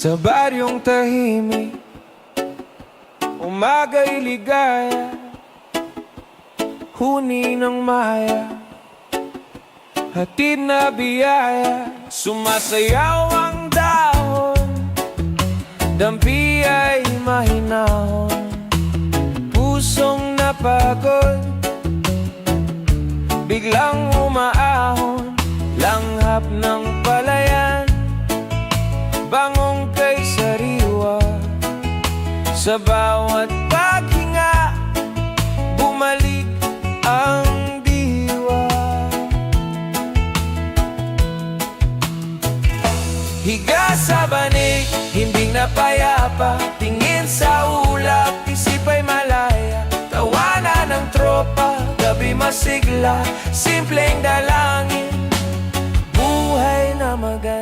Sa baryong tahimik, umaga'y ligaya, huni ng maya, hatid na biyaya. Sumasayaw ang dahon, dampi ay mahinahon, pusong napagod, biglang umaahon, langhap ng palayan, bangong kay sariwa. Sa bawat paghinga, bumalik ang diwa. Higa sa banig, himbing na payapa, tingin sa ulap, isip ay malaya. Tawanan ng tropa, gabi masigla, simpleng dalangin, buhay na maganda.